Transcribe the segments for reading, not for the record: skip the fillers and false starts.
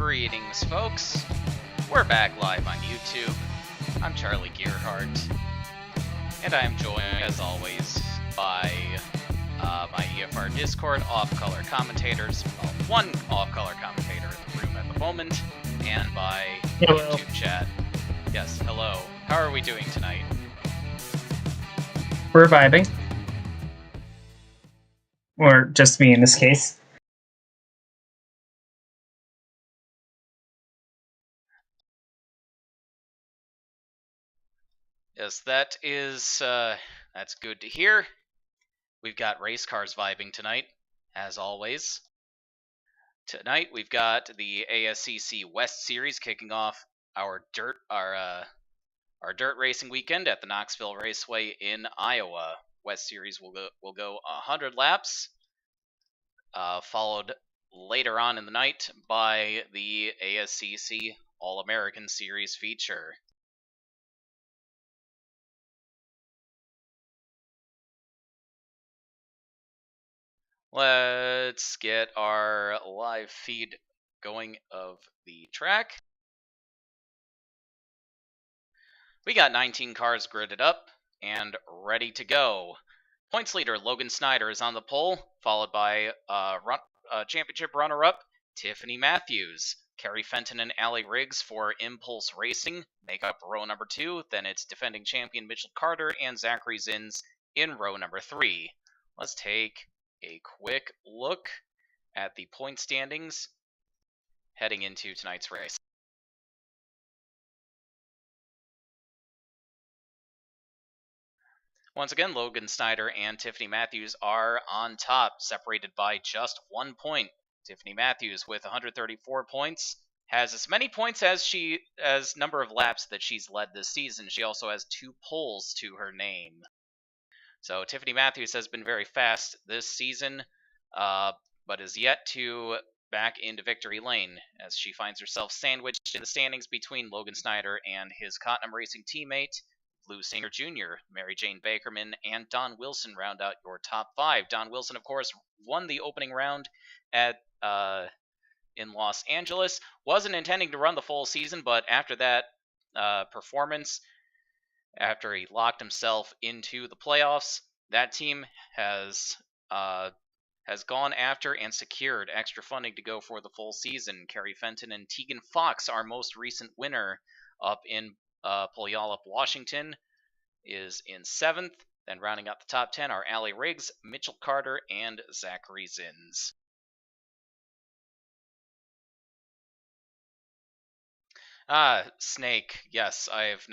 Greetings, folks. We're back live on YouTube. I'm Charlie Gearhart, and I am joined, as always, by my EFR Discord off-color commentators, well, one off-color commentator in the room at the moment, and by Hello. YouTube chat. Yes, hello. How are we doing tonight? We're vibing. Or just me in this case. Yes, that's good to hear. We've got race cars vibing tonight, as always. Tonight we've got the ASCC West Series kicking off our dirt racing weekend at the Knoxville Raceway in Iowa. West Series will go 100 laps, followed later on in the night by the ASCC All-American Series feature. Let's get our live feed going of the track. We got 19 cars gridded up and ready to go. Points leader Logan Snyder is on the pole, followed by championship runner-up Tiffany Matthews. Carrie Fenton and Allie Riggs for Impulse Racing make up row number 2. Then it's defending champion Mitchell Carter and Zachary Zins in row number 3. Let's take a quick look at the point standings heading into tonight's race. Once again, Logan Snyder and Tiffany Matthews are on top, separated by just 1 point. Tiffany Matthews with 134 points has as many points as number of laps that she's led this season. She also has 2 poles to her name. So Tiffany Matthews has been very fast this season, but is yet to back into victory lane as she finds herself sandwiched in the standings between Logan Snyder and his Cottenham Racing teammate, Lou Singer Jr., Mary Jane Bakerman, and Don Wilson round out your top 5. Don Wilson, of course, won the opening round in Los Angeles. Wasn't intending to run the full season, but after that performance, after he locked himself into the playoffs, that team has gone after and secured extra funding to go for the full season. Carrie Fenton and Tegan Fox, our most recent winner up in Puyallup, Washington, is in 7th. Then rounding out the top 10 are Allie Riggs, Mitchell Carter, and Zachary Zins. Snake. Yes, I've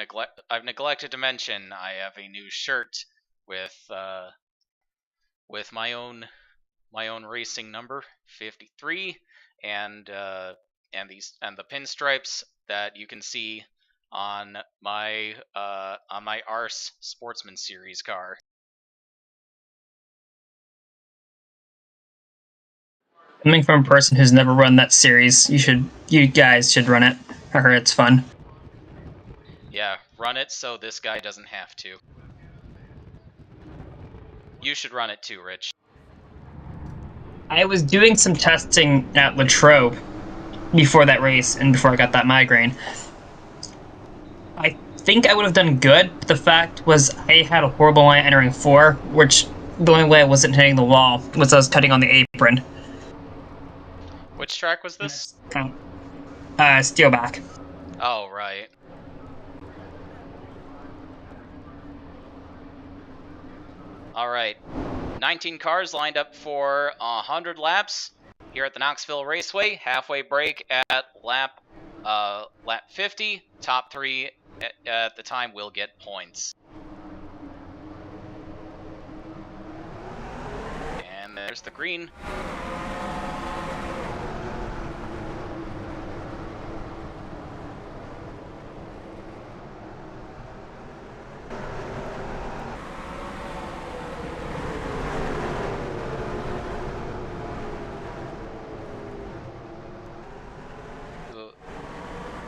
neglected to mention I have a new shirt with my own racing number 53 and the pinstripes that you can see on my Arse Sportsman Series car. Coming from a person who's never run that series, you guys should run it. I heard it's fun. Yeah, run it so this guy doesn't have to. You should run it too, Rich. I was doing some testing at Latrobe before that race and before I got that migraine. I think I would have done good, but the fact was I had a horrible line entering 4, which the only way I wasn't hitting the wall was I was cutting on the apron. Which track was this? Steelback. Oh, right. Alright. 19 cars lined up for 100 laps here at the Knoxville Raceway. Halfway break at lap 50. Top 3 at the time will get points. And there's the green.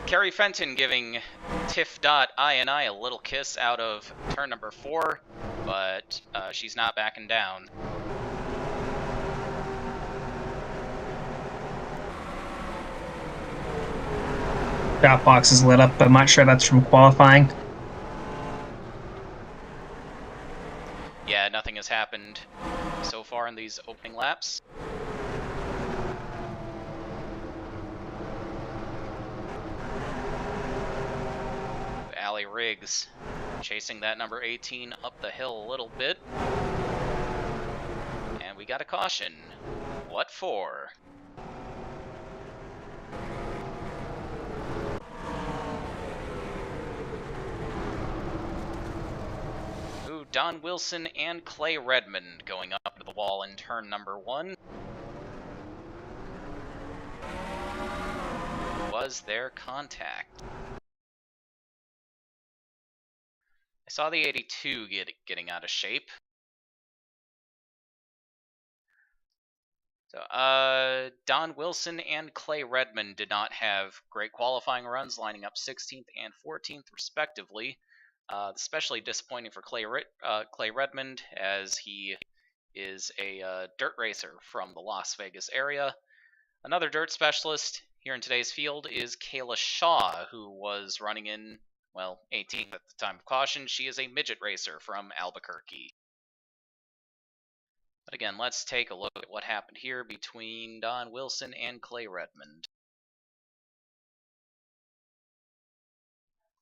Carrie Fenton giving Tiff.I a little kiss out of turn number 4, but she's not backing down. drop box is lit up, but I'm not sure that's from qualifying. Yeah, nothing has happened so far in these opening laps. Allie Riggs chasing that number 18 up the hill a little bit. And we got a caution. What for? Ooh, Don Wilson and Clay Redmond going up to the wall in turn number 1. Was there contact? I saw the 82 getting out of shape. So, Don Wilson and Clay Redmond did not have great qualifying runs, lining up 16th and 14th respectively. Especially disappointing for Clay Redmond, as he is a dirt racer from the Las Vegas area. Another dirt specialist here in today's field is Kayla Shaw, who was running in, well, 18th at the time of caution. She is a midget racer from Albuquerque. But again, let's take a look at what happened here between Don Wilson and Clay Redmond.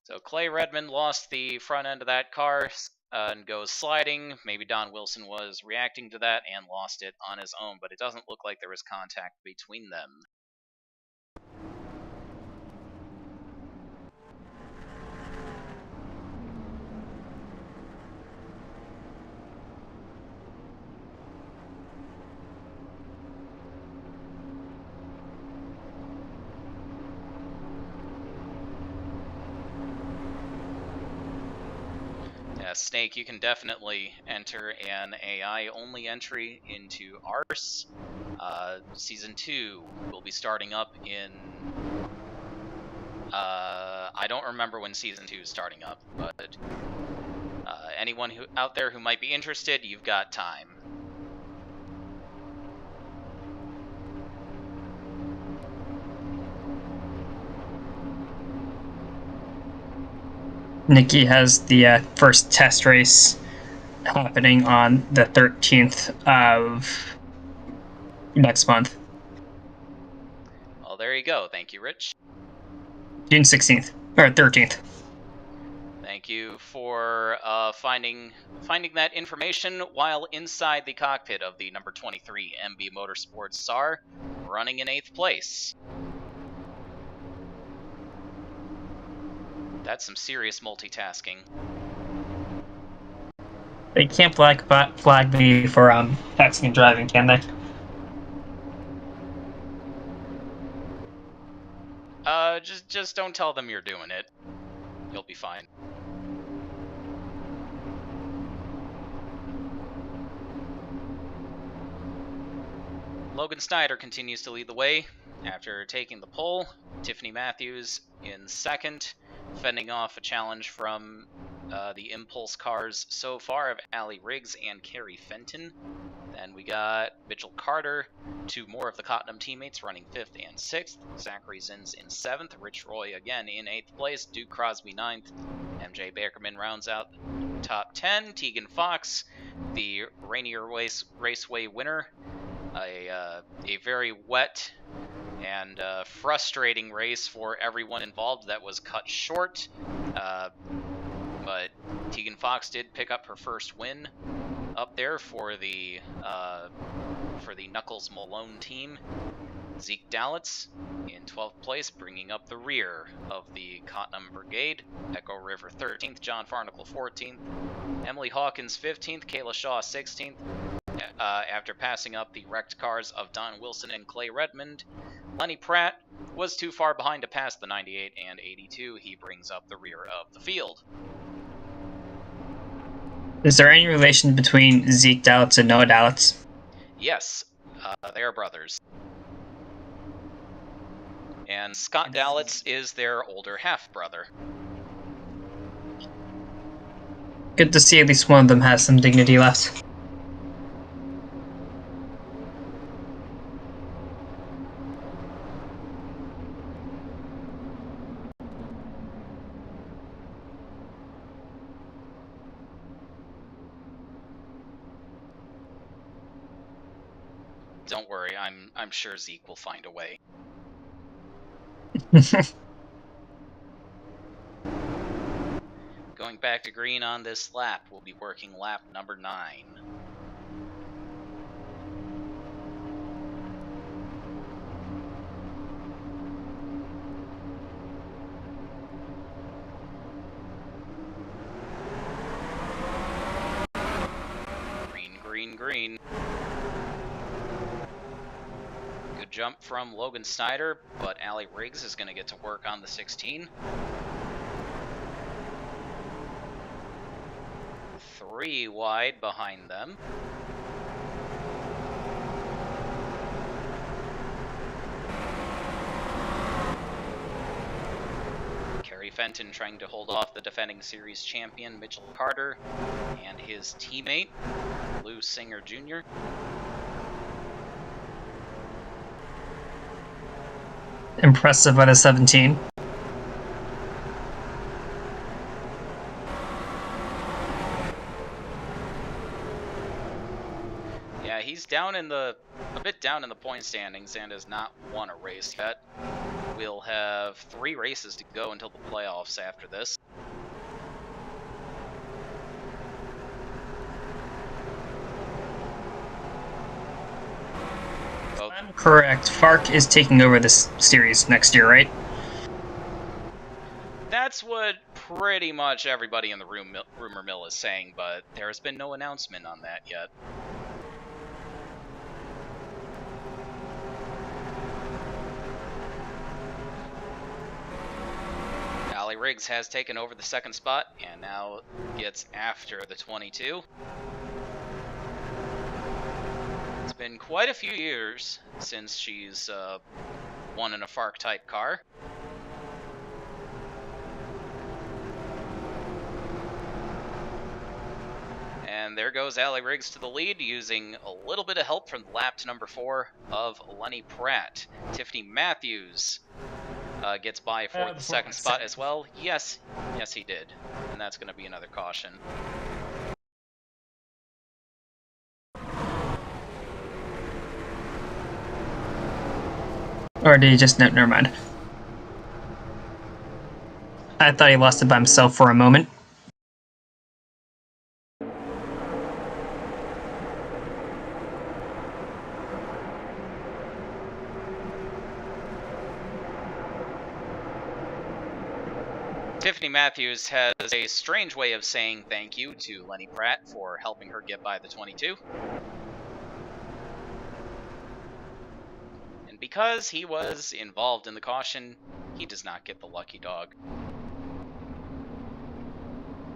So Clay Redmond lost the front end of that car and goes sliding. Maybe Don Wilson was reacting to that and lost it on his own, but it doesn't look like there was contact between them. Snake, you can definitely enter an AI-only entry into ARS. Season 2 will be starting up in... I don't remember when Season 2 is starting up, but anyone out there who might be interested, you've got time. Nikki has the first test race happening on the 13th of next month. Well, there you go. Thank you, Rich. June 16th, or 13th. Thank you for finding that information while inside the cockpit of the number 23 MB Motorsports SAR, running in 8th place. That's some serious multitasking. They can't flag me for texting and driving, can they? Just don't tell them you're doing it. You'll be fine. Logan Snyder continues to lead the way after taking the pole. Tiffany Matthews in second, fending off a challenge from the Impulse cars so far of Allie Riggs and Carrie Fenton. Then we got Mitchell Carter, two more of the Cottenham teammates running 5th and 6th. Zachary Zins in 7th, Rich Roy again in 8th place, Duke Crosby 9th. MJ Bakerman rounds out the top 10. Tegan Fox, the Rainier Raceway winner. A very wet and frustrating race for everyone involved that was cut short. But Tegan Fox did pick up her first win up there for the Knuckles Malone team. Zeke Dalitz in 12th place, bringing up the rear of the Cottenham Brigade. Echo River 13th, John Farnacle 14th, Emily Hawkins 15th, Kayla Shaw 16th. After passing up the wrecked cars of Don Wilson and Clay Redmond, Lenny Pratt was too far behind to pass the 98 and 82. He brings up the rear of the field. Is there any relation between Zeke Dalitz and Noah Dalitz? Yes, they are brothers. And Scott Dalitz is their older half-brother. Good to see at least one of them has some dignity left. Don't worry, I'm sure Zeke will find a way. Going back to green on this lap, we'll be working lap number 9. Green. Good jump from Logan Snyder, but Allie Riggs is going to get to work on the 16. 3 wide behind them. Kerry Fenton trying to hold off the defending series champion Mitchell Carter and his teammate Lou Singer Jr. Impressive by the 17. Yeah, he's a bit down in the point standings and has not won a race yet. We'll have 3 races to go until the playoffs after this. I'm correct. Fark is taking over this series next year, right? That's what pretty much everybody in the rumor mill is saying, but there's been no announcement on that yet. Allie Riggs has taken over the 2nd spot and now gets after the 22. It's been quite a few years since she's won in a Fark-type car. And there goes Allie Riggs to the lead, using a little bit of help from lap to number 4 of Lenny Pratt. Tiffany Matthews gets by for the 2nd spot as well. Yes, he did. And that's going to be another caution. Or did he just... No, never mind. I thought he lost it by himself for a moment. Tiffany Matthews has a strange way of saying thank you to Lenny Pratt for helping her get by the 22. And because he was involved in the caution, he does not get the lucky dog.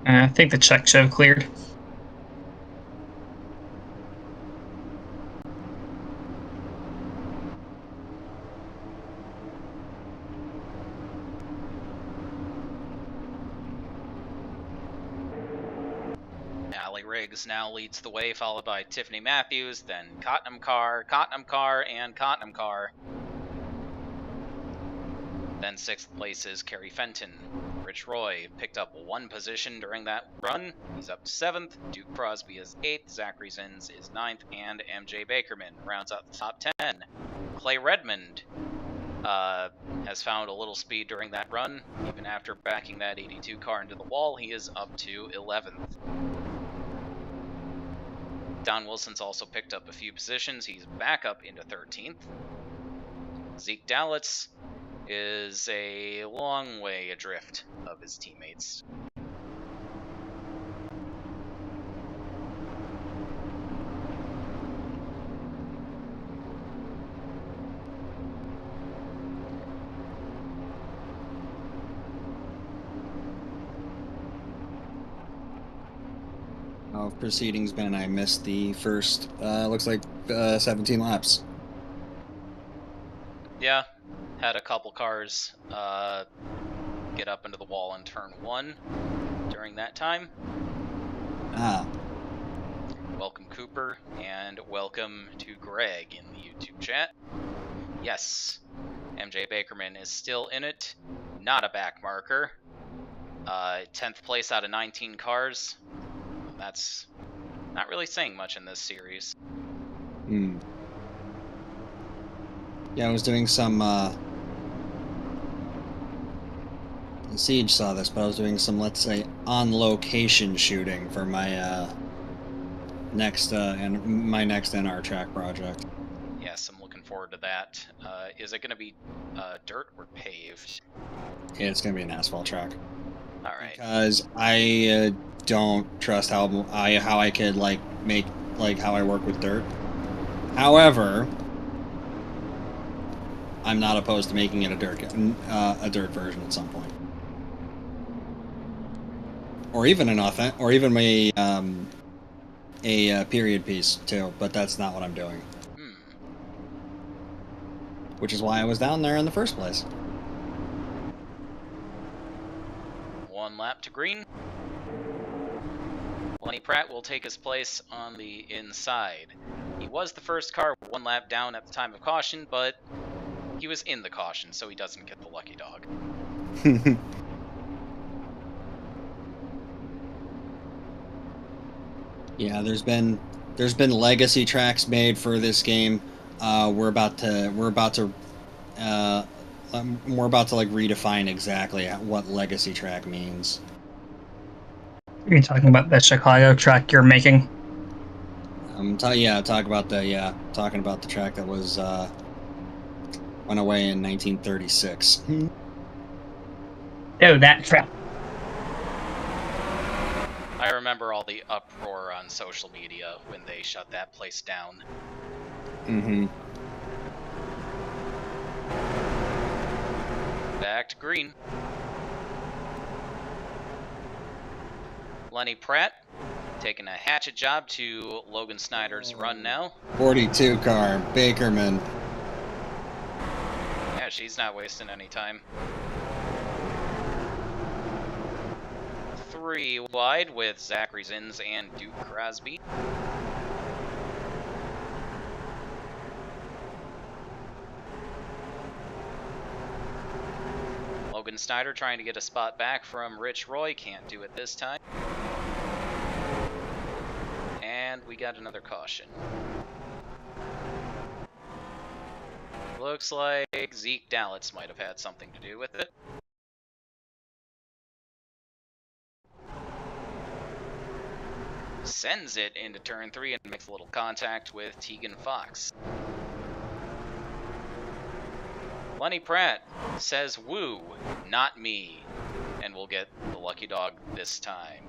I think the check should have cleared. Allie Riggs now leads the way, followed by Tiffany Matthews, then Cottenham Car, and Cottenham Car. Then 6th place is Kerry Fenton. Rich Roy picked up 1 position during that run. He's up to 7th. Duke Crosby is 8th. Zachary Zins is 9th. And MJ Bakerman rounds out the top 10. Clay Redmond has found a little speed during that run. Even after backing that 82 car into the wall, he is up to 11th. Don Wilson's also picked up a few positions. He's back up into 13th. Zeke Dallitz is a long way adrift of his teammates. How have proceedings been? I missed the first, looks like 17 laps. Yeah, had a couple cars get up into the wall in turn 1 during that time. Ah. Welcome Cooper, and welcome to Greg in the YouTube chat. Yes, MJ Bakerman is still in it. Not a back marker. 10th place out of 19 cars. That's not really saying much in this series. Yeah, I was doing some. Siege saw this, but I was doing some, let's say, on-location shooting for my next NR track project. Yes, I'm looking forward to that. Is it going to be dirt or paved? It's gonna be an asphalt track. All right. Because I don't trust how I could make how I work with dirt. However, I'm not opposed to making it a dirt version at some point, or even a period piece too. But that's not what I'm doing. Which is why I was down there in the first place. 1 lap to green. Lenny Pratt will take his place on the inside. He was the first car 1 lap down at the time of caution, but he was in the caution, so he doesn't get the lucky dog. Yeah, there's been legacy tracks made for this game. We're about to redefine exactly what legacy track means. You're talking about the Chicago track you're making? Talking about the track that was went away in 1936. Oh, that track. I remember all the uproar on social media when they shut that place down. Mm-hmm. Back to green. Lenny Pratt taking a hatchet job to Logan Snyder's run now. 42 car, Bakerman. Yeah, she's not wasting any time. 3 wide with Zachary Zins and Duke Crosby. Logan Snyder trying to get a spot back from Rich Roy, can't do it this time. And we got another caution. Looks like Zeke Dallitz might have had something to do with it. Sends it into turn 3 and makes a little contact with Tegan Fox. Lenny Pratt says, "Woo, not me," and we'll get the lucky dog this time.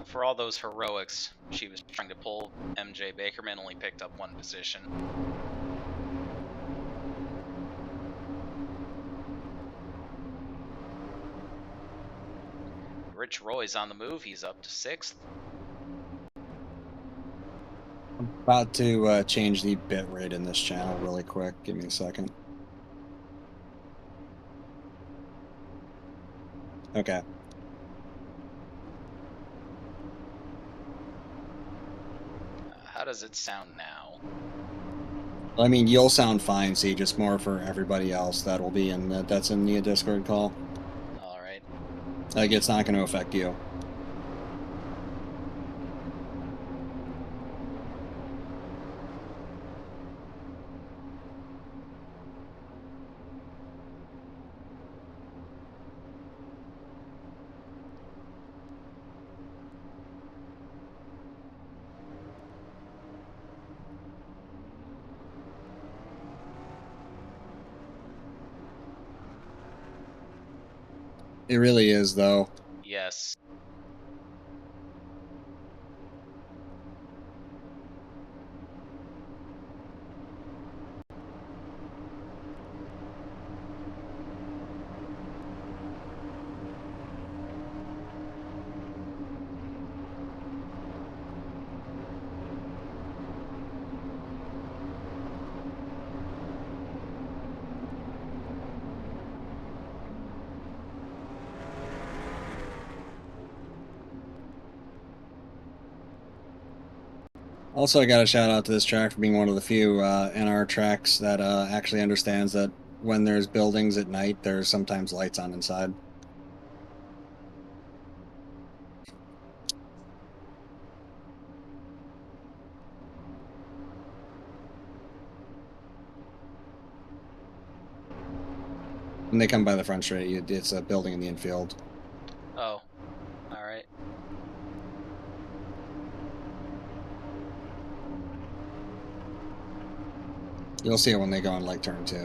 For all those heroics she was trying to pull, MJ Bakerman only picked up 1 position. Rich Roy's on the move, he's up to 6th. I'm about to change the bit rate in this channel really quick. Give me a second. Okay. How does it sound now? I mean, you'll sound fine, see, just more for everybody else that will be that's in the Discord call. Alright. Like, it's not going to affect you. It really is, though. Yes. Also, I got a shout out to this track for being one of the few NR tracks that actually understands that when there's buildings at night, there's sometimes lights on inside. When they come by the front straight, it's a building in the infield. Oh, all right. You'll see it when they go on like turn 2.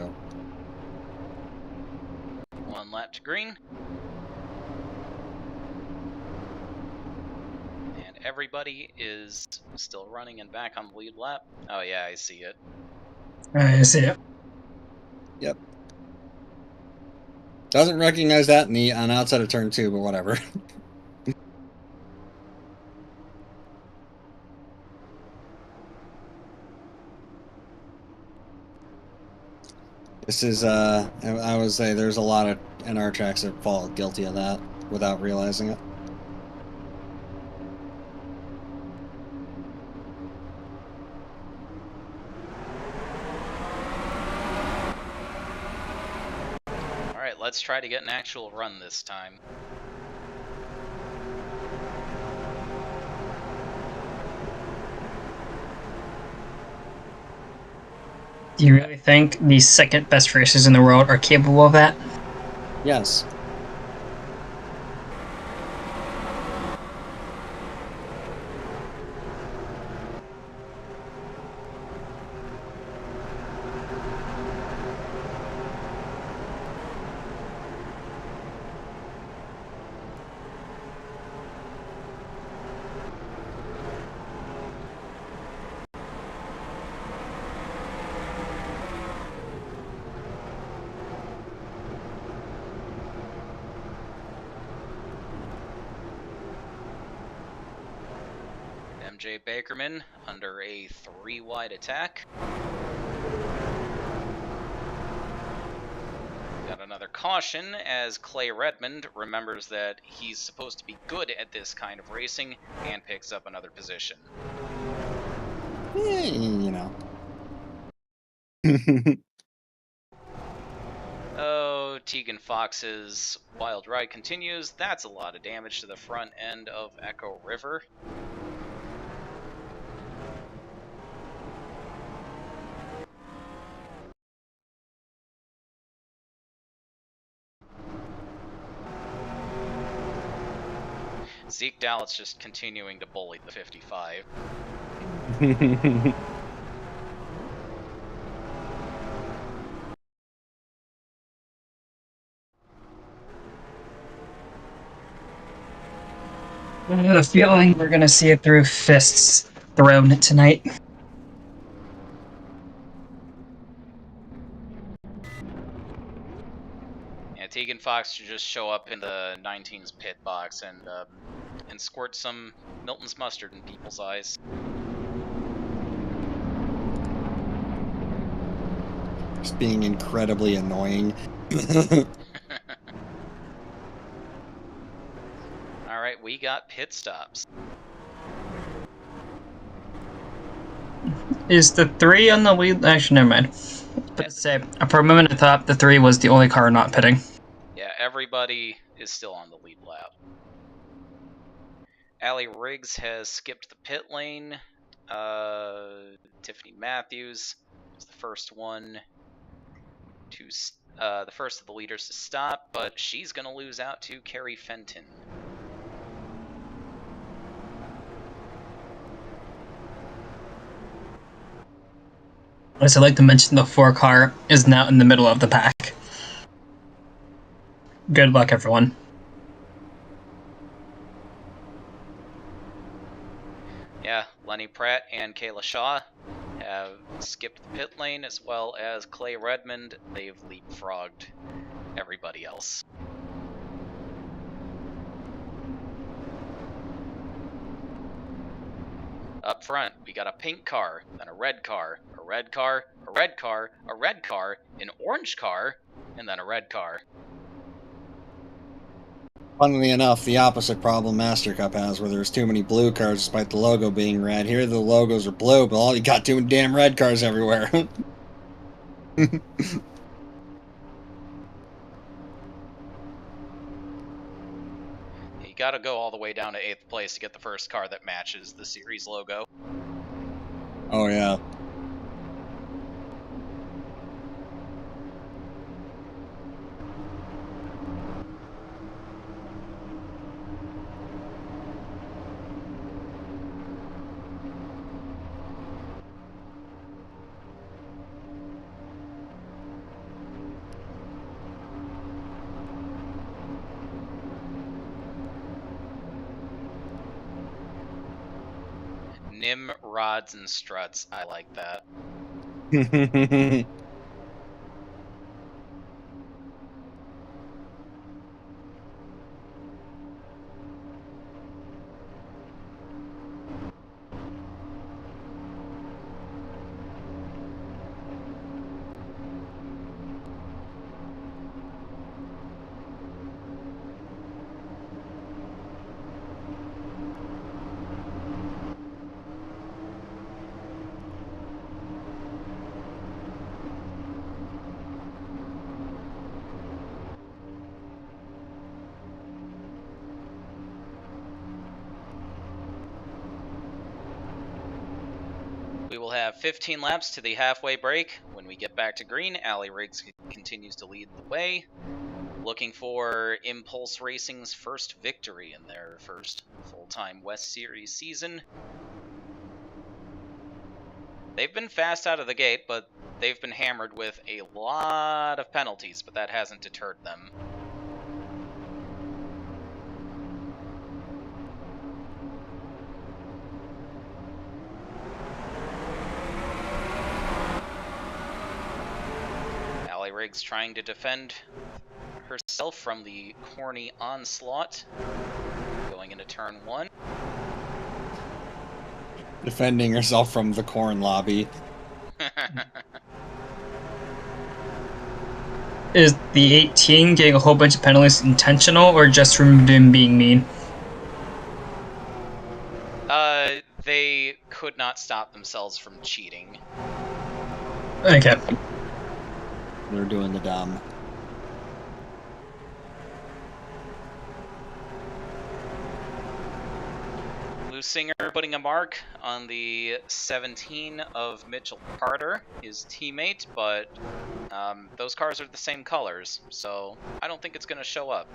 One lap to green. And everybody is still running and back on the lead lap. Oh yeah, I see it. I see it. Yep. Doesn't recognize that on outside of turn 2, but whatever. This is, I would say there's a lot of NR tracks that fall guilty of that without realizing it. Alright, let's try to get an actual run this time. Do you really think the second best racers in the world are capable of that? Yes. MJ Bakerman under a 3-wide attack. Got another caution as Clay Redmond remembers that he's supposed to be good at this kind of racing and picks up another position. You know. Oh, Tegan Fox's wild ride continues. That's a lot of damage to the front end of Echo River. Zeke Dallas just continuing to bully the 55. I have a feeling we're gonna see it through fists thrown tonight. Yeah, Tegan Fox should just show up in the 19's pit box and squirt some Milton's mustard in people's eyes. Just being incredibly annoying. Alright, we got pit stops. Is the 3 on the lead? Actually, never mind. Let's say, for a moment I thought the 3 was the only car not pitting. Yeah, everybody is still on the lead lap. Allie Riggs has skipped the pit lane. Tiffany Matthews was the first one to the first of the leaders to stop, but she's gonna lose out to Carrie Fenton. As I like to mention, the 4 car is now in the middle of the pack. Good luck, everyone. Yeah, Lenny Pratt and Kayla Shaw have skipped the pit lane, as well as Clay Redmond. They've leapfrogged everybody else. Up front, we got a pink car, then a red car, a red car, a red car, a red car, an orange car, and then a red car. Funnily enough, the opposite problem Master Cup has, where there's too many blue cars despite the logo being red. Here the logos are blue, but all you got too damn red cars everywhere. You gotta go all the way down to 8th place to get the first car that matches the series logo. Oh, yeah. Nim, rods, and struts. I like that. We will have 15 laps to the halfway break. When we get back to green, Alley Riggs continues to lead the way, looking for Impulse Racing's first victory in their first full-time West Series season. They've been fast out of the gate, but they've been hammered with a lot of penalties, but that hasn't deterred them. Riggs trying to defend herself from the corny onslaught. Going into turn 1. Defending herself from the corn lobby. Is the 18 getting a whole bunch of penalties intentional or just from him being mean? They could not stop themselves from cheating. Okay. They're doing the dumb. Singer putting a mark on the 17 of Mitchell Carter, his teammate, but those cars are the same colors, so I don't think it's going to show up.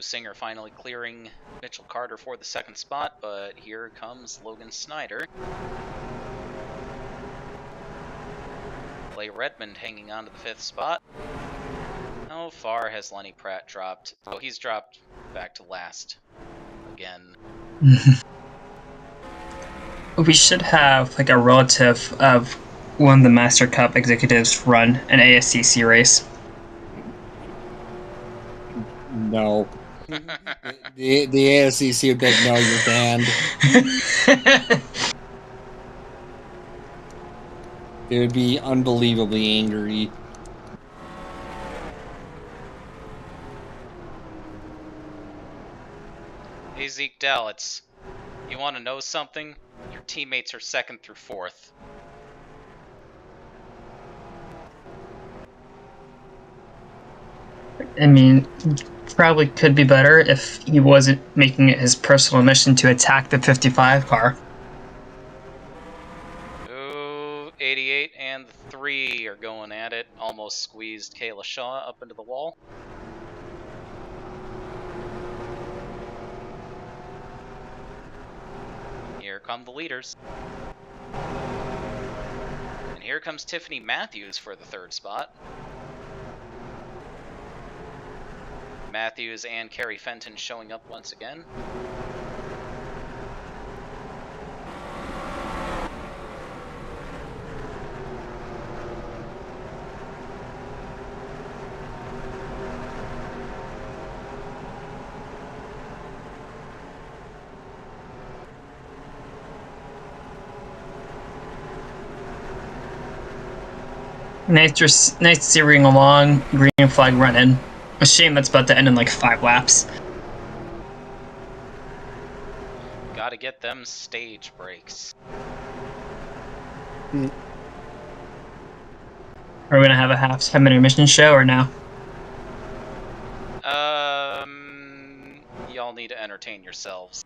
Singer finally clearing Mitchell Carter for the second spot, but here comes Logan Snyder. Clay Redmond hanging on to the 5th spot. How far has Lenny Pratt dropped? Oh, he's dropped back to last again. We should have like a relative of one of the Master Cup executives run an ASCC race. No. the ASCC would be like, no, you're banned. They would be unbelievably angry. Hey Zeke Dell, you want to know something? Your teammates are 2nd through 4th. I mean, probably could be better if he wasn't making it his personal mission to attack the 55 car. Ooh, 88 and the 3 are going at it. Almost squeezed Kayla Shaw up into the wall. Here come the leaders. And here comes Tiffany Matthews for the 3rd spot. Matthews and Carrie Fenton showing up once again. Nice zeroing along, green flag running. A shame that's about to end in like 5 laps. Gotta get them stage breaks. Are we gonna have a half-time intermission show or no? Y'all need to entertain yourselves.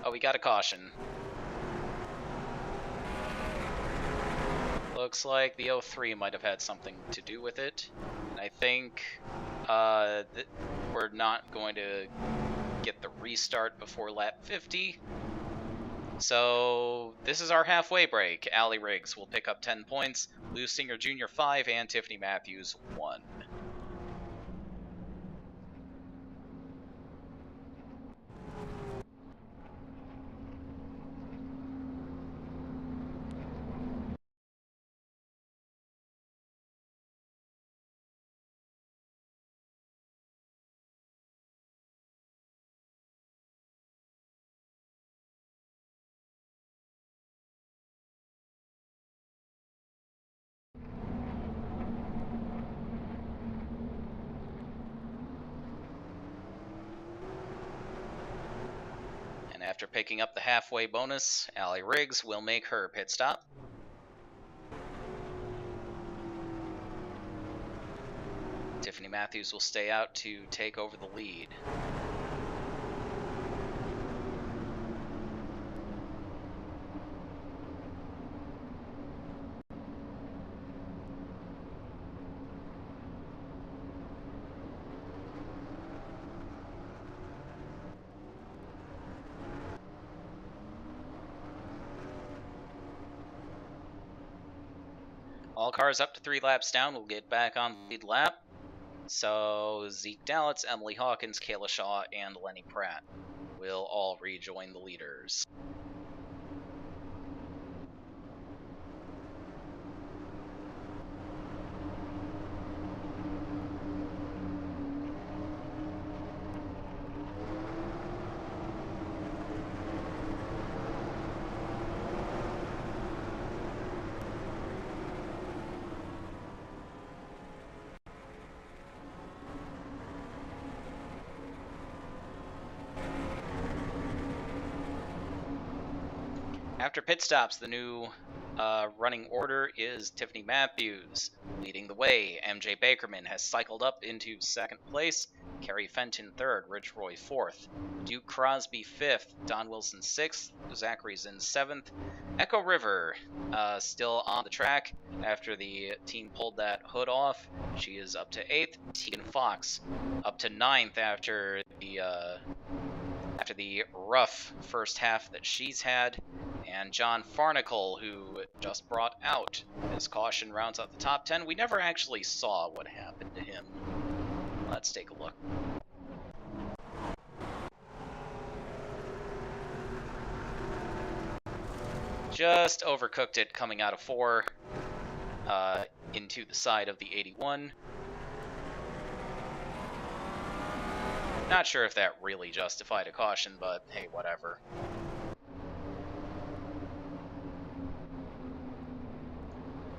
Oh, we got a caution. Looks like the 03 might have had something to do with it. And I think we're not going to get the restart before lap 50. So this is our halfway break. Allie Riggs will pick up 10 points, Lou Singer Jr. 5, and Tiffany Matthews 1. After picking up the halfway bonus, Allie Riggs will make her pit stop. Tiffany Matthews will stay out to take over the lead. All cars up to 3 laps down will get back on the lead lap. So Zeke Dalitz, Emily Hawkins, Kayla Shaw, and Lenny Pratt will all rejoin the leaders. After pit stops, the new running order is Tiffany Matthews leading the way. MJ Bakerman has cycled up into 2nd place. Carrie Fenton 3rd, Rich Roy 4th, Duke Crosby 5th, Don Wilson 6th, Zachary Zinn 7th. Echo River still on the track after the team pulled that hood off. She is up to 8th. Tegan Fox up to 9th after the rough first half that she's had. And John Farnicle, who just brought out his caution, rounds out the top 10. We never actually saw what happened to him. Let's take a look. Just overcooked it coming out of 4 into the side of the 81. Not sure if that really justified a caution, but hey, whatever.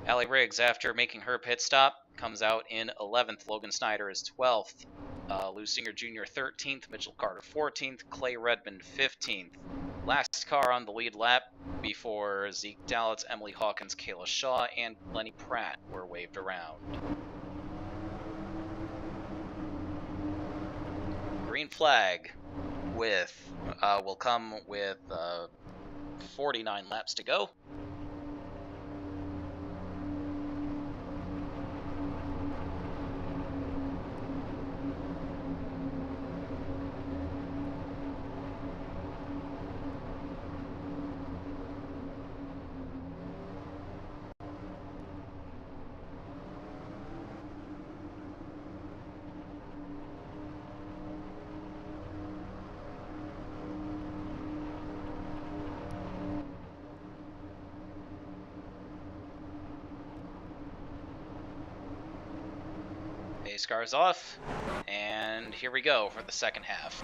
Allie Riggs, after making her pit stop, comes out in 11th. Logan Snyder is 12th. Lou Singer Jr. 13th. Mitchell Carter 14th. Clay Redmond 15th. Last car on the lead lap before Zeke Dalitz, Emily Hawkins, Kayla Shaw, and Lenny Pratt were waved around. Green flag will come with 49 laps to go. Pace cars off, and here we go for the second half.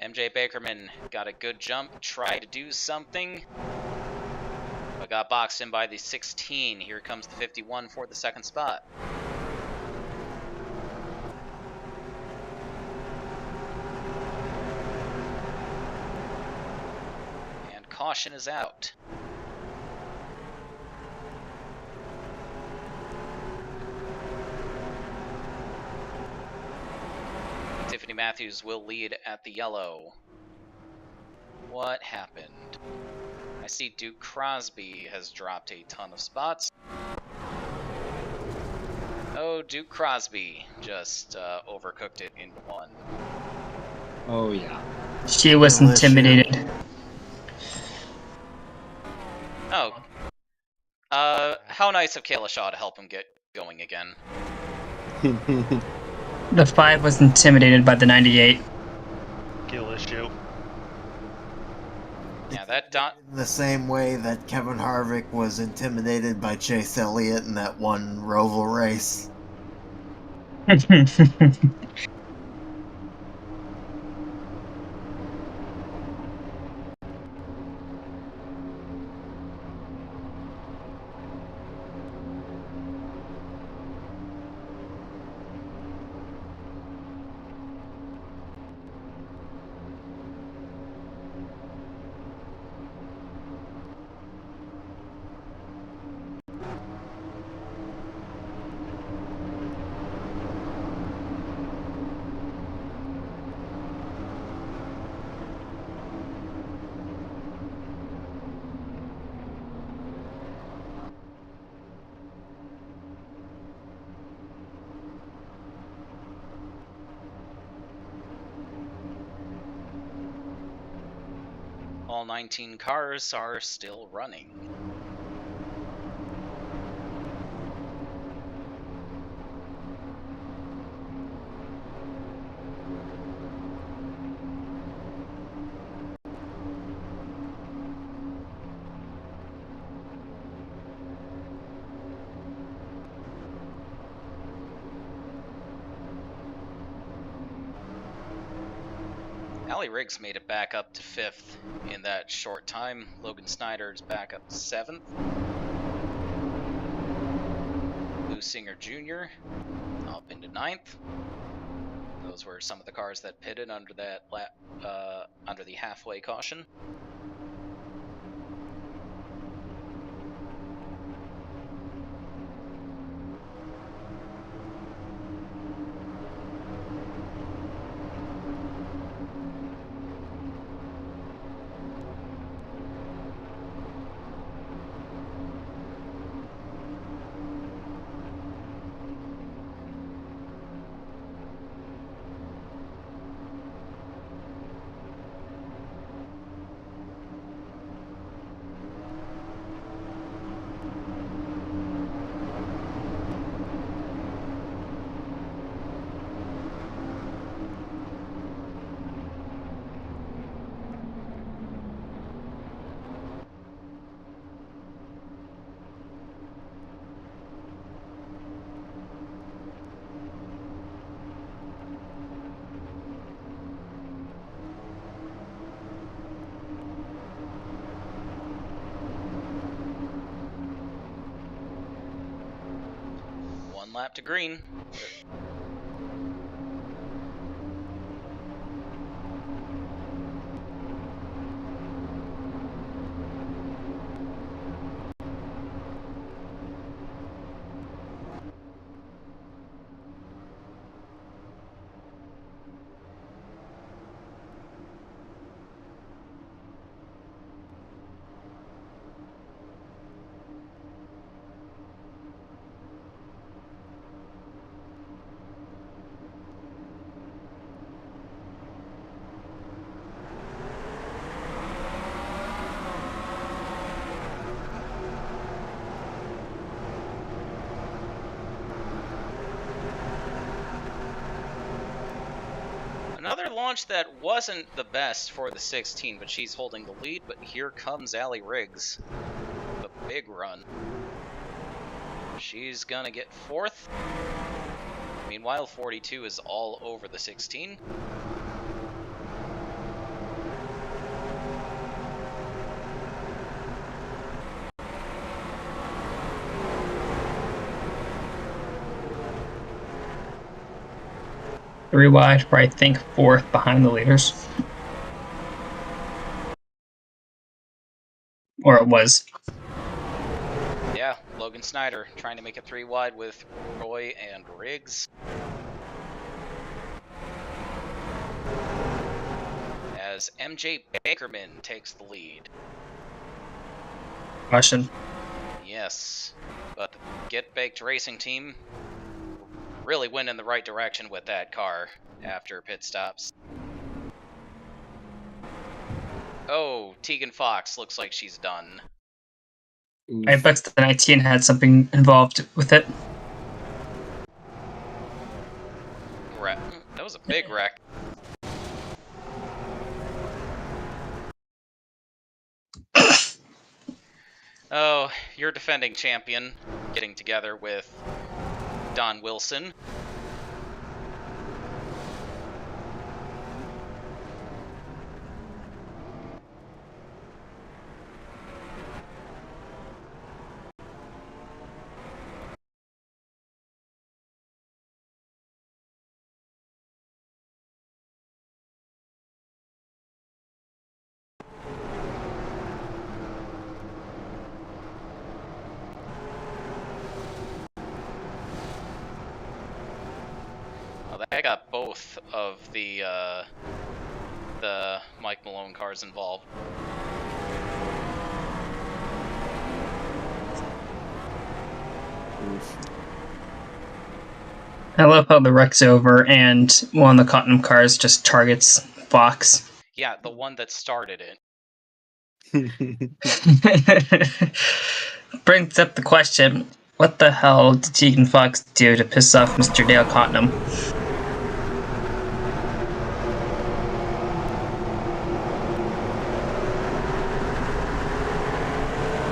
MJ Bakerman got a good jump, tried to do something, but got boxed in by the 16. Here comes the 51 for the second spot. And caution is out. Tiffany Matthews will lead at the yellow. What happened? I see Duke Crosby has dropped a ton of spots. Oh, Duke Crosby just overcooked it into one. Oh, yeah. She was intimidated. Oh. How nice of Kayla Shaw to help him get going again. The 5 was intimidated by the 98. Kill issue. Yeah, that dot. The same way that Kevin Harvick was intimidated by Chase Elliott in that one Roval race. All 19 cars are still running. Allie Riggs made it back up to 5th in that short time. Logan Snyder's back up to 7th. Lou Singer Jr. up into 9th. Those were some of the cars that pitted under that under the halfway caution. One lap to green. another launch that wasn't the best for the 16, but she's holding the lead. But here comes Allie Riggs. The big run. She's gonna get 4th. Meanwhile, 42 is all over the 16. Three wide for, I think, 4th behind the leaders. Or it was. Yeah, Logan Snyder trying to make it 3 wide with Roy and Riggs. As MJ Bakerman takes the lead. Question. Yes, but the Get Baked Racing team really went in the right direction with that car after pit stops. Oh, Tegan Fox looks like she's done. I bet the 19 had something involved with it. That was a big wreck. Oh, your defending champion getting together with Don Wilson. I got both of the Mike Malone cars involved. Oof. I love how the wreck's over and one of the Cottonham cars just targets Fox. Yeah, the one that started it. Brings up the question, what the hell did Tegan Fox do to piss off Mr. Dale Cottonham?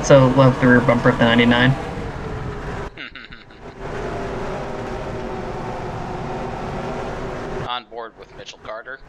So love the rear bumper at the 99. On board with Mitchell Carter.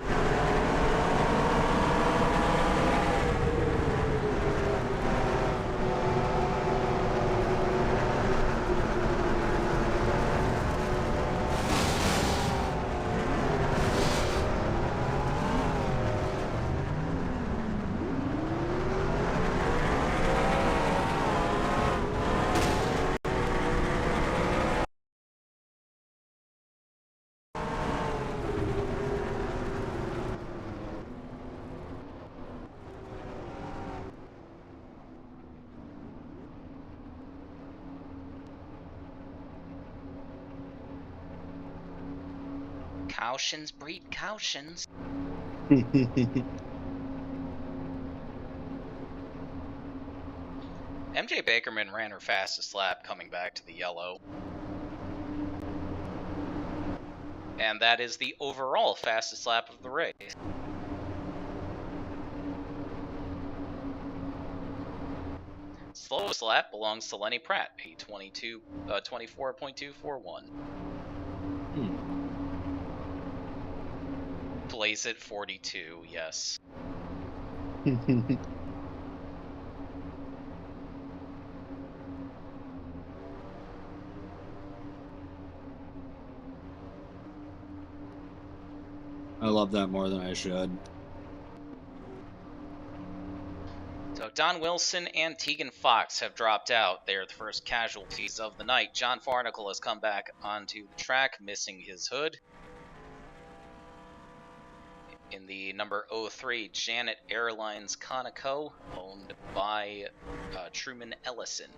Cautions breed cautions. MJ Bakerman ran her fastest lap coming back to the yellow. And that is the overall fastest lap of the race. Slowest lap belongs to Lenny Pratt, a 24.241. Blaze it 42, yes. I love that more than I should. So Don Wilson and Tegan Fox have dropped out. They are the first casualties of the night. John Farnacle has come back onto the track, missing his hood. In the number 03 Janet Airlines Conoco, owned by Truman Ellison.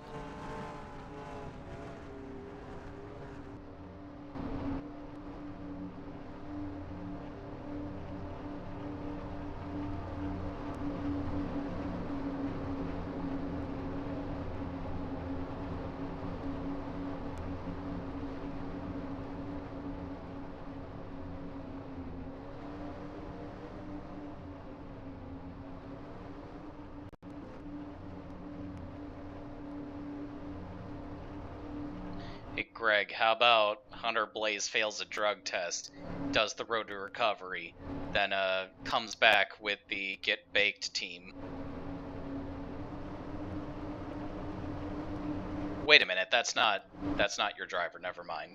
Hey, Greg, how about Hunter Blaze fails a drug test, does the road to recovery, then comes back with the Get Baked team? Wait a minute, that's not your driver. Never mind.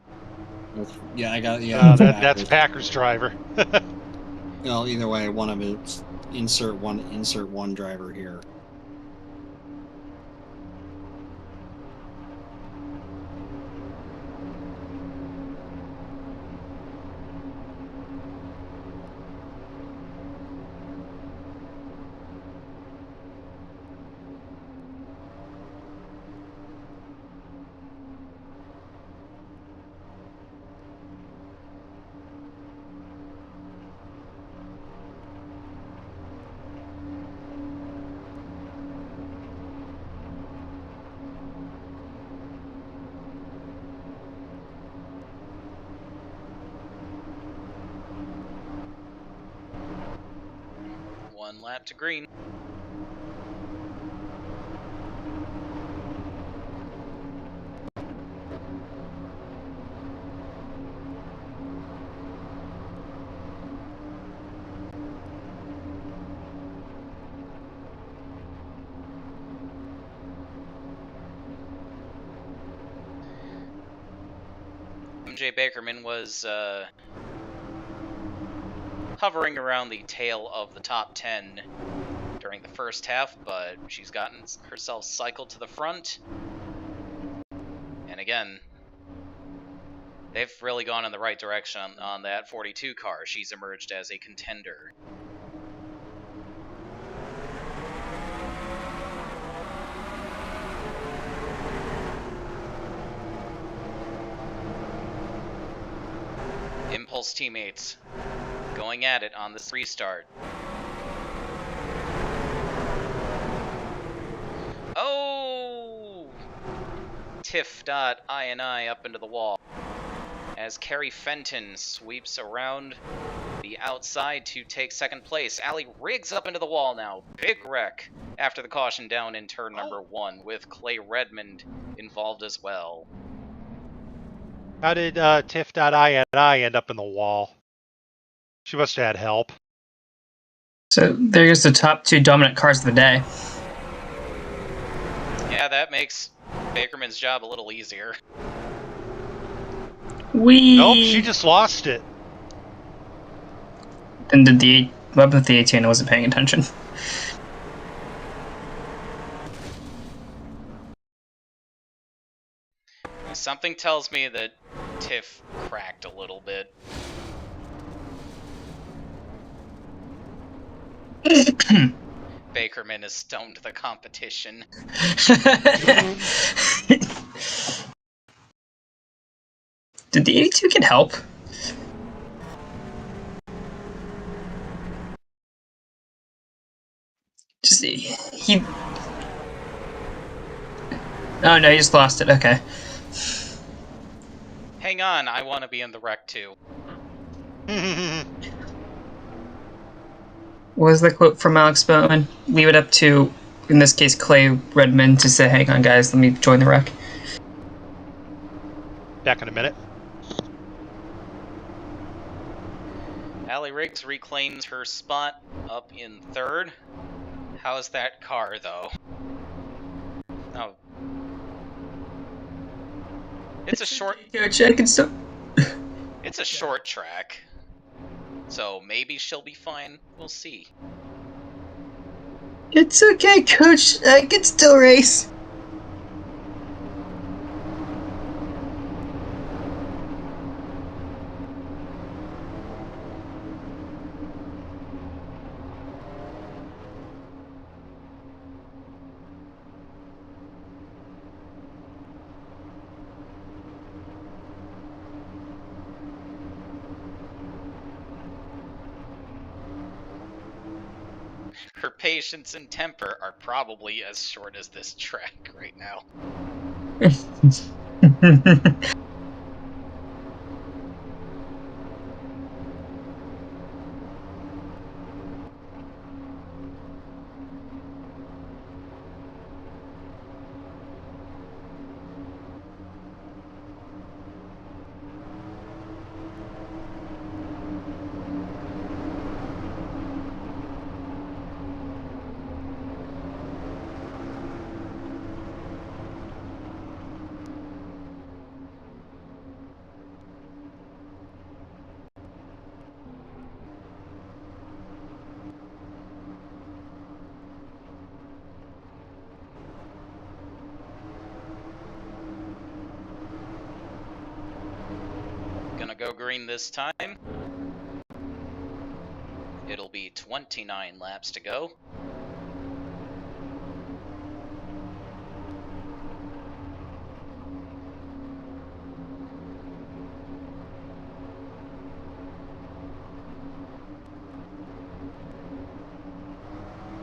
Yeah, I got that's Packers driver. Well, either way, one of it's insert one driver here. One lap to green. MJ Bakerman was hovering around the tail of the top 10 during the first half, but she's gotten herself cycled to the front. And again, they've really gone in the right direction on that 42 car. She's emerged as a contender. Impulse teammates going at it on this restart. Oh! Tiff.ini up into the wall as Carrie Fenton sweeps around the outside to take second place. Allie Riggs up into the wall now. Big wreck after the caution down in turn number 1 with Clay Redmond involved as well. How did Tiff.ini end up in the wall? She must have had help. So there's the top 2 dominant cars of the day. Yeah, that makes Bakerman's job a little easier. Nope, she just lost it. Then did the what with the 18? I wasn't paying attention. Something tells me that Tiff cracked a little bit. Bakerman has stoned the competition. Did the 82 get help? Just he. Oh no, he just lost it. Okay. Hang on, I want to be in the wreck too. What was the quote from Alex Bowman? Leave it up to, in this case, Clay Redmond to say, hang on guys, let me join the wreck. Back in a minute. Allie Riggs reclaims her spot up in third. How's that car, though? Oh. It's a short... Coach, I can still... It's a short track. So maybe she'll be fine. We'll see. It's okay, Coach. I can still race. Her patience and temper are probably as short as this track right now. gonna go green this time. It'll be 29 laps to go.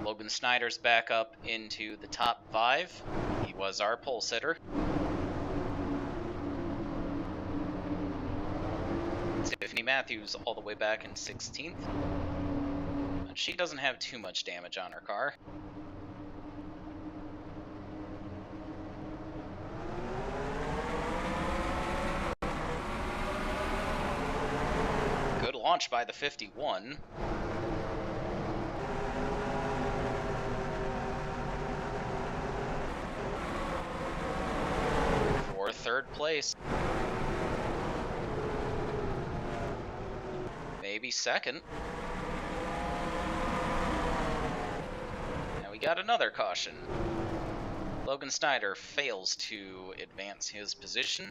Logan Snyder's back up into the top 5. He was our pole sitter. Tiffany Matthews all the way back in 16th. But she doesn't have too much damage on her car. Good launch by the 51. For third place. Maybe second. Now we got another caution. Logan Snyder fails to advance his position.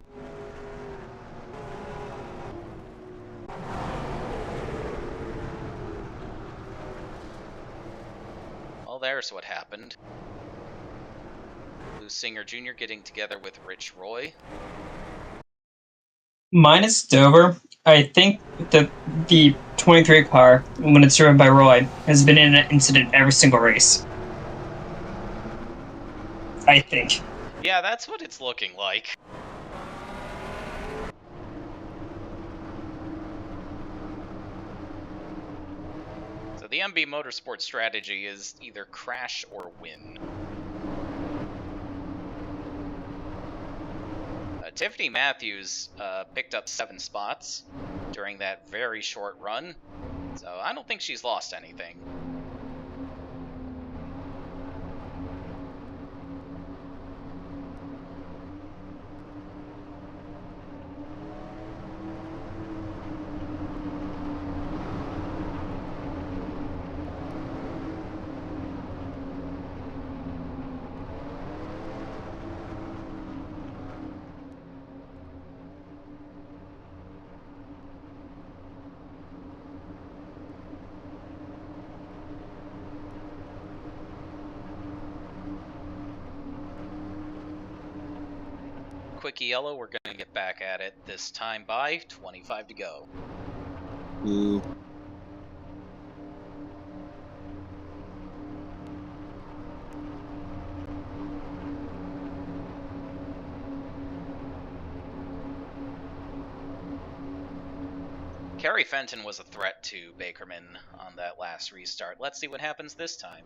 Well, there's what happened. Lou Singer Jr. getting together with Rich Roy. Minus Dover, I think the 23 car, when it's driven by Roy, has been in an incident every single race. I think. Yeah, that's what it's looking like. So the MB Motorsport strategy is either crash or win. Tiffany Matthews picked up 7 spots during that very short run, so I don't think she's lost anything. Quickie yellow, we're gonna get back at it this time by 25 to go. Ooh. Kerry Fenton was a threat to Bakerman on that last restart. Let's see what happens this time.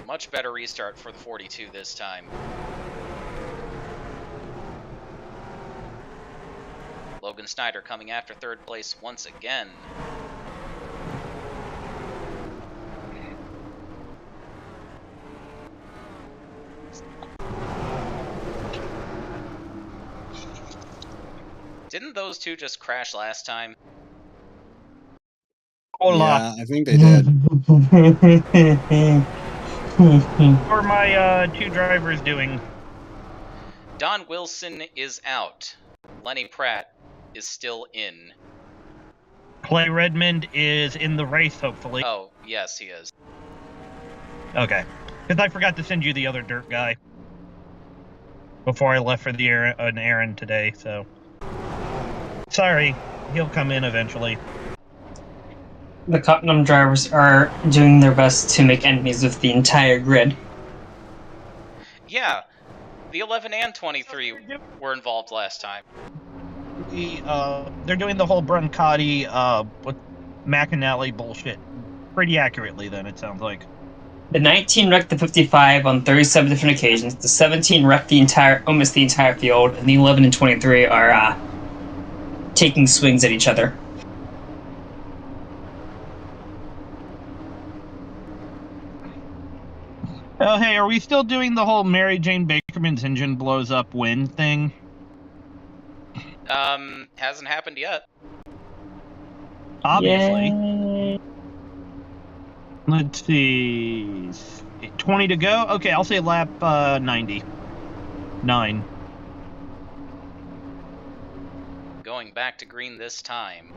Much better restart for the 42 this time. Logan Snyder coming after third place once again. Didn't those two just crash last time? Yeah, I think they did. How are my 2 drivers doing? Don Wilson is out. Lenny Pratt is still in. Clay Redmond is in the race, hopefully. Oh, yes, he is. Okay. Because I forgot to send you the other dirt guy before I left for the an errand today, so... Sorry, he'll come in eventually. The Tottenham drivers are doing their best to make enemies with the entire grid. Yeah, the 11 and 23 were involved last time. They're doing the whole Brancati with McAnally bullshit pretty accurately then, it sounds like. The 19 wrecked the 55 on 37 different occasions. The 17 wrecked almost the entire field, and the 11 and 23 are taking swings at each other. Oh, hey, are we still doing the whole Mary Jane Bakerman's engine blows up win thing? Hasn't happened yet. Obviously. Yay. Let's see. 20 to go? Okay, I'll say lap 90. 9. Going back to green this time.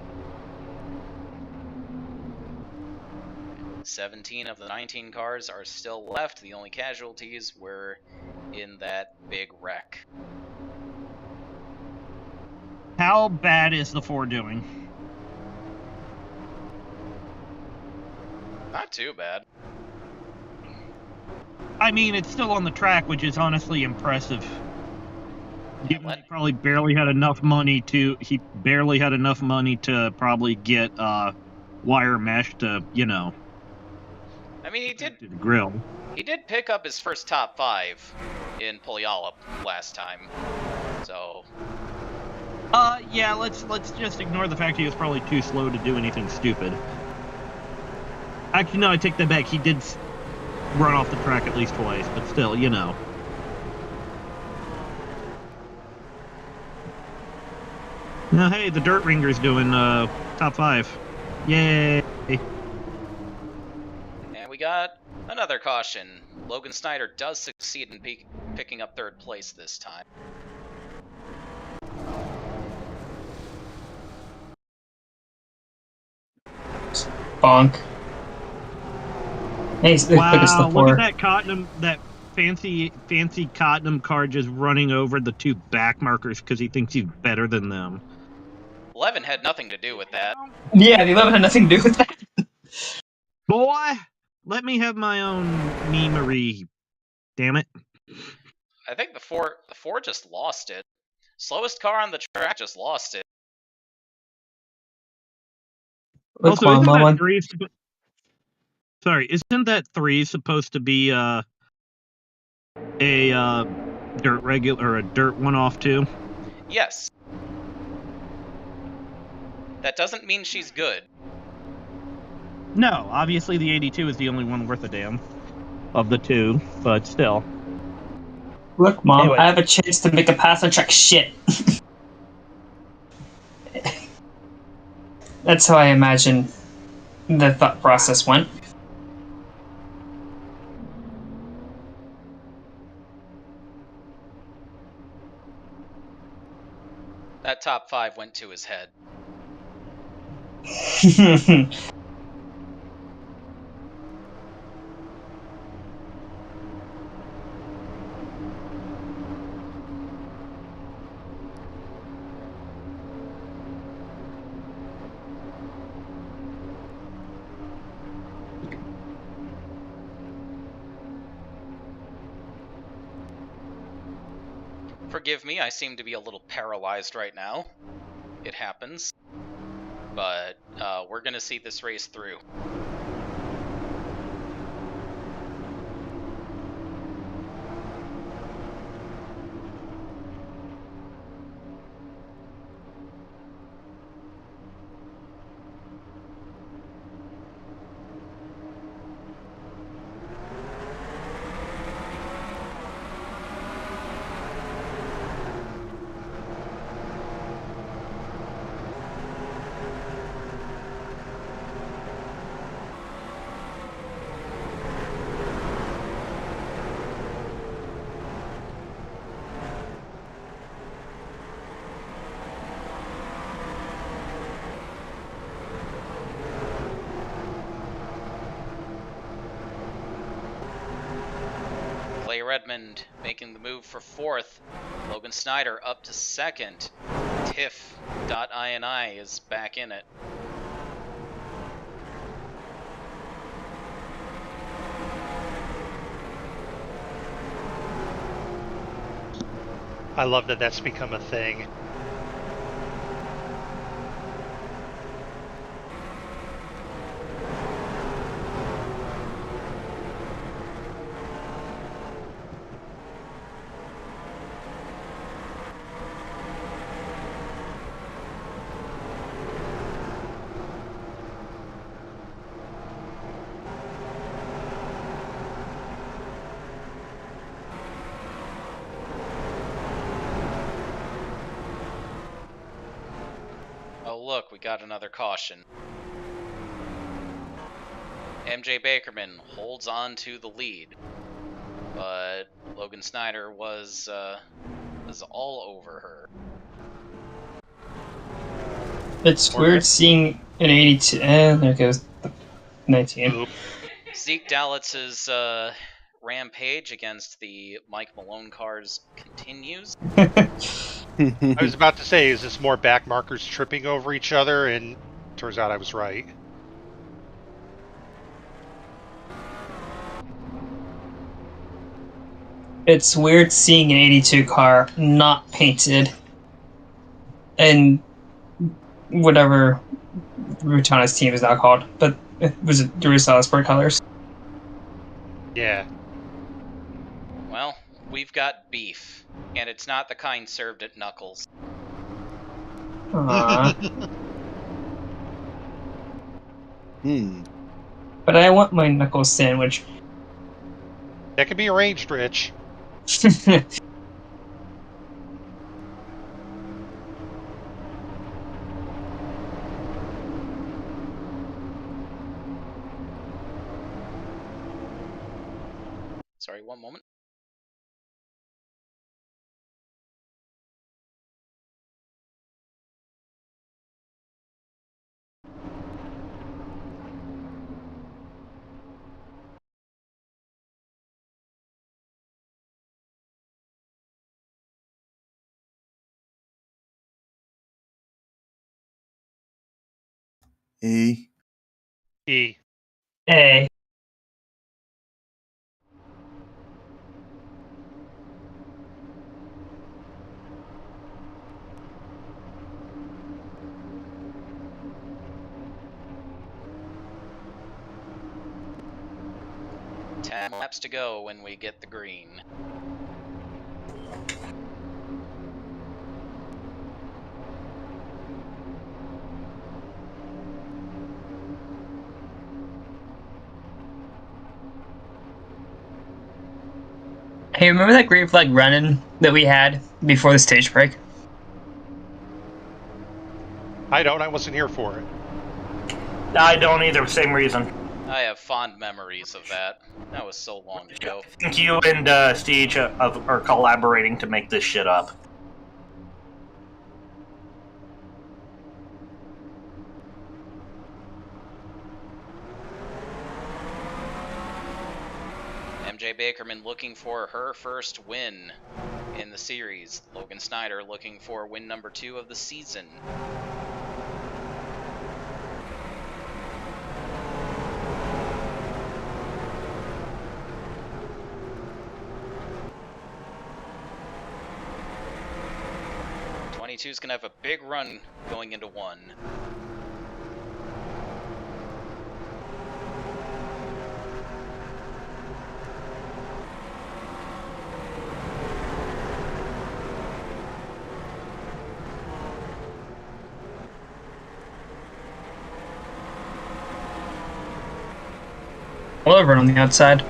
17 of the 19 cars are still left. The only casualties were in that big wreck. How bad is the 4 doing? Not too bad. I mean, it's still on the track, which is honestly impressive. Given he probably barely had enough money to probably get wire mesh to, you know. I mean, to the grill. He did pick up his first top 5 in Puyallup last time. So yeah, let's just ignore the fact he was probably too slow to do anything stupid. Actually, no, I take that back. He did run off the track at least twice, but still, you know. Now, hey, the Dirt Ringer's doing top 5. Yay! And we got another caution. Logan Snyder does succeed in picking up 3rd place this time. Bonk. Hey, wow, look at that Cottenham, that fancy Cottenham car just running over the 2 back markers because he thinks he's better than them. 11 had nothing to do with that. Yeah, the 11 had nothing to do with that. Boy, let me have my own memery. Damn it. I think the 4 just lost it. Slowest car on the track just lost it. Look, also, isn't that 3 supposed to be a dirt regular or a dirt one-off too? Yes. That doesn't mean she's good. No, obviously the 82 is the only one worth a damn of the 2, but still. Look, Mom, anyway. I have a chance to make a pass on track shit. That's how I imagine the thought process went. That top 5 went to his head. Forgive me, I seem to be a little paralyzed right now. It happens. But we're gonna see this race through. Redmond making the move for 4th. Logan Snyder up to 2nd. Tiff.ini is back in it. I love that that's become a thing. look, we got another caution. MJ Bakerman holds on to the lead, but Logan Snyder was all over her. It's weird seeing an 82. There goes the 19. Oop. Zeke Dallitz's rampage against the Mike Malone cars continues. I was about to say, is this more back markers tripping over each other? And turns out I was right. It's weird seeing an 82 car not painted and whatever Rutana's team is now called, but it was Jerusalem Sport colors. Yeah. Well, we've got beef, and it's not the kind served at Knuckles. But I want my Knuckles sandwich. That can be arranged, Rich. Sorry, one moment. E. E. A. Ten laps to go when we get the green. Hey, remember that green flag run-in that we had before the stage break? I don't. I wasn't here for it. I don't either. Same reason. I have fond memories of that. That was so long ago. I think you and Steve are collaborating to make this shit up. MJ Bakerman looking for her first win in the series. Logan Snyder looking for win number 2 of the season. Is gonna have a big run going into 1. Well, run on the outside.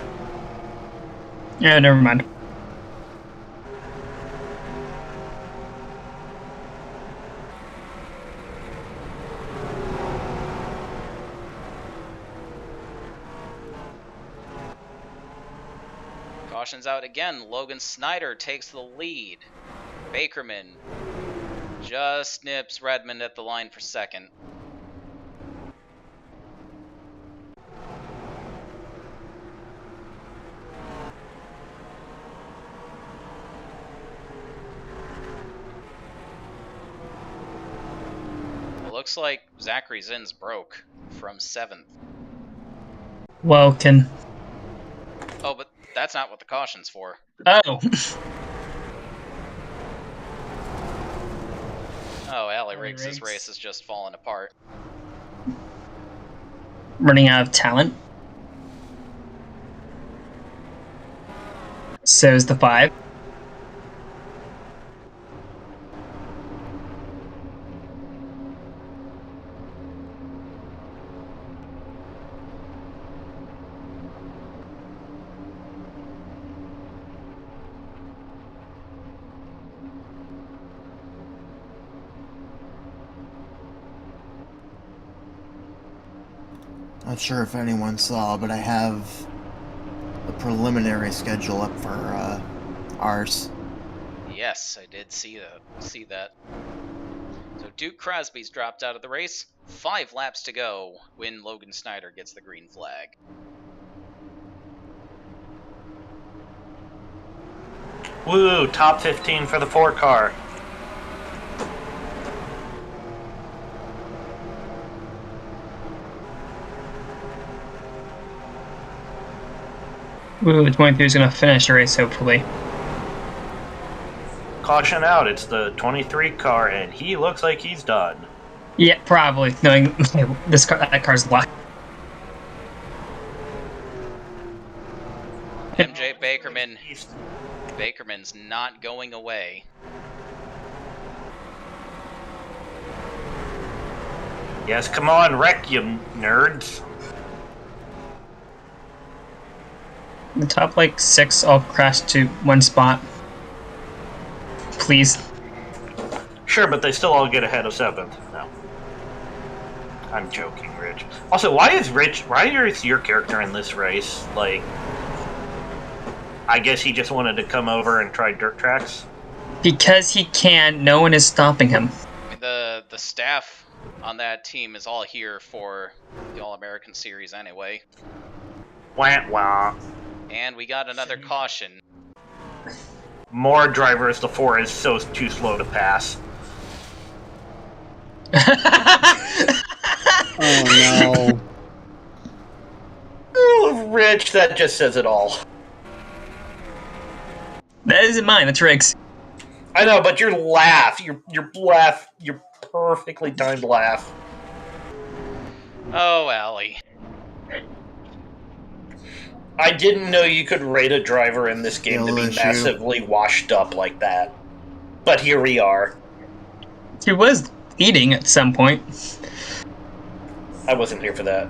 Yeah, never mind. Caution's out again. Logan Snyder takes the lead. Bakerman just nips Redmond at the line for second. It looks like Zachary Zinn's broke from 7th. Welkin. Oh, but that's not what the caution's for. Oh. Oh, Allie Riggs' race has just fallen apart. Running out of talent. So is the 5. Not sure if anyone saw, but I have the preliminary schedule up for ours. Yes, I did see that. So Duke Crosby's dropped out of the race. 5 laps to go when Logan Snyder gets the green flag. Woo, top 15 for the 4 car. Ooh, the 23 is going to finish the race, hopefully. Caution out, it's the 23 car, and he looks like he's done. Yeah, probably. Knowing that car's locked. MJ Bakerman's not going away. Yes, come on, wreck, you nerds. The top, 6 all crashed to one spot. Please. Sure, but they still all get ahead of 7th. No. I'm joking, Rich. Also, why is your character in this race? I guess he just wanted to come over and try dirt tracks? Because he can, no one is stopping him. I mean, the staff on that team is all here for the All-American Series anyway. Wah, wah. And we got another caution. More drivers, the 4 is too slow to pass. Oh no. Oh, Rich, that just says it all. That isn't mine, that's Rick's. I know, but your perfectly timed laugh. Oh, Allie. I didn't know you could rate a driver in this game to be Issue. massively washed up like that. But here we are. He was eating at some point. I wasn't here for that.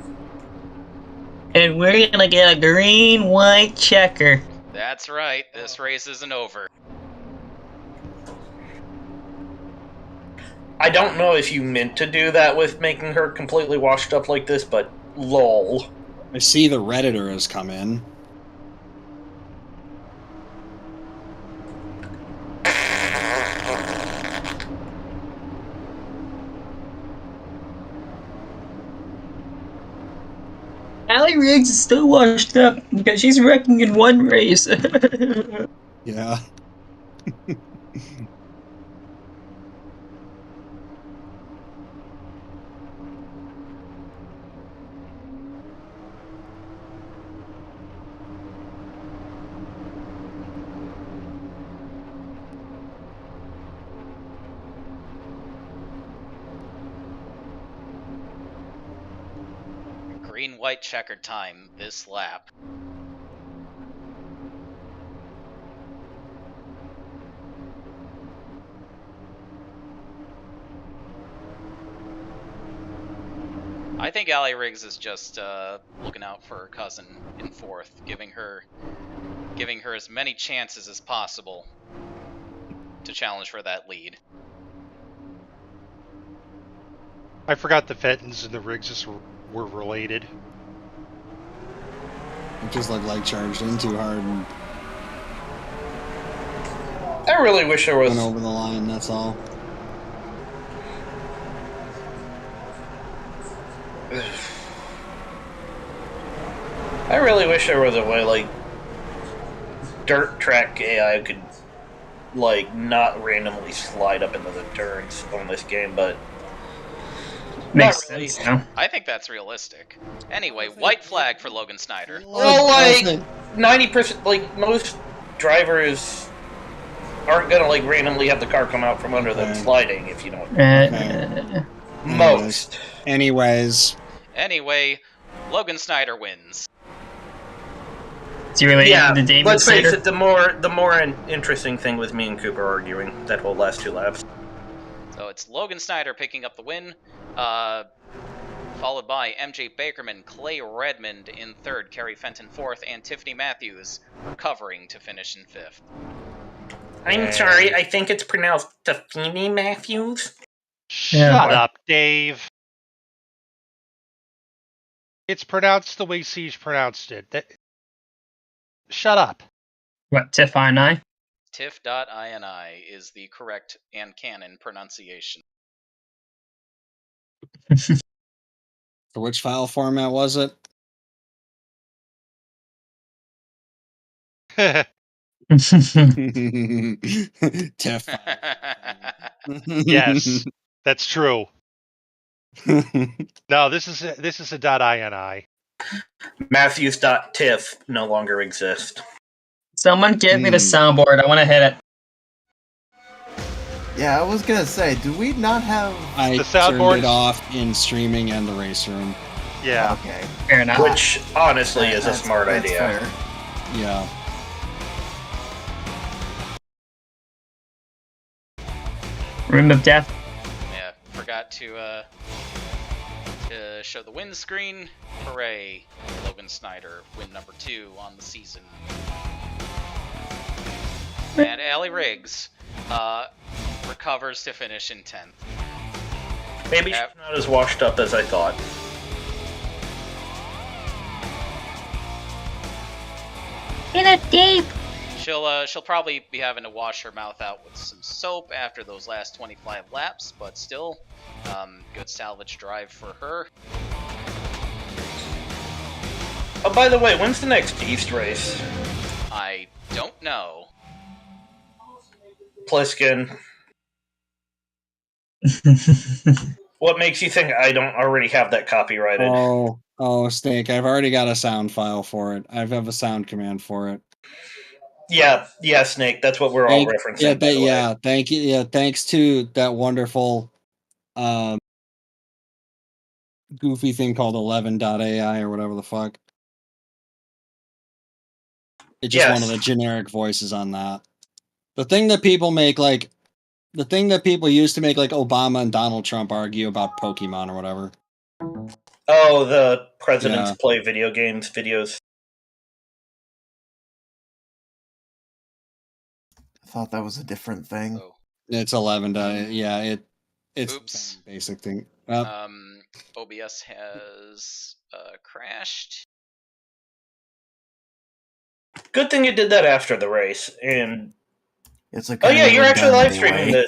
And we're gonna get a green-white checker. That's right, this race isn't over. I don't know if you meant to do that with making her completely washed up like this, but lol. I see the Redditor has come in. Allie Riggs is still washed up because she's wrecking in one race. Yeah. Green-white checkered time this lap. I think Allie Riggs is just looking out for her cousin in 4th, giving her as many chances as possible to challenge for that lead. I forgot the Fettons and the Riggses were related. It just looked like charged in too hard and I really wish there was... went over the line, that's all. I really wish there was a way, dirt track AI could, not randomly slide up into the turns on this game, but... Makes Not really. sense now. I think that's realistic. Anyway, white flag for Logan Snyder. Well, 90%, most drivers aren't gonna, randomly have the car come out from under them Okay. sliding, if you know what Okay. Most. Anyways, Anyway, Logan Snyder wins. Is he related Yeah, to Damon let's face Snyder? it, the more interesting thing was me and Cooper arguing that whole last 2 laps. So it's Logan Snyder picking up the win, followed by MJ Bakerman, Clay Redmond in 3rd, Carrie Fenton 4th, and Tiffany Matthews recovering to finish in 5th. I'm sorry, I think it's pronounced Tiffany Matthews. Shut Yeah. up, Dave. It's pronounced the way Siege pronounced it. Shut up. What, TIFF-INI? TIFF.ini is the correct and canon pronunciation. For which file format was it? TIFF. Yes, that's true. No, this is a .ini. Matthews.tiff no longer exists. Someone give me the soundboard. I want to hit it. Yeah, I was gonna say, do we not have? I The turned soundboards- it off in streaming and the race room. Yeah. Okay. Fair enough. Which, honestly, is a That's- smart that's idea. fair. Yeah. Room of Death. Yeah, forgot to show the win screen. Hooray, Logan Snyder, win number 2 on the season. And Allie Riggs recovers to finish in 10th. Maybe she's not as washed up as I thought. In a deep. She'll probably be having to wash her mouth out with some soap after those last 25 laps, but still, good salvage drive for her. Oh, by the way, when's the next East race? I don't know. Pliskin. What makes you think I don't already have that copyrighted? Snake, I've already got a sound file for it. I have a sound command for it. Yeah, Snake. That's what we're all referencing. Yeah, by the way. thank you. Yeah, thanks to that wonderful goofy thing called 11.ai or whatever the fuck. It's just one of the generic voices on that. The thing that people make the thing that people used to make Obama and Donald Trump argue about Pokemon or whatever. Oh, the presidents play video games videos. I thought that was a different thing. Oh. It's 11. It's Oops. the basic thing. OBS has crashed. Good thing you did that after the race. And It's a oh yeah, you're actually live anyway. streaming this.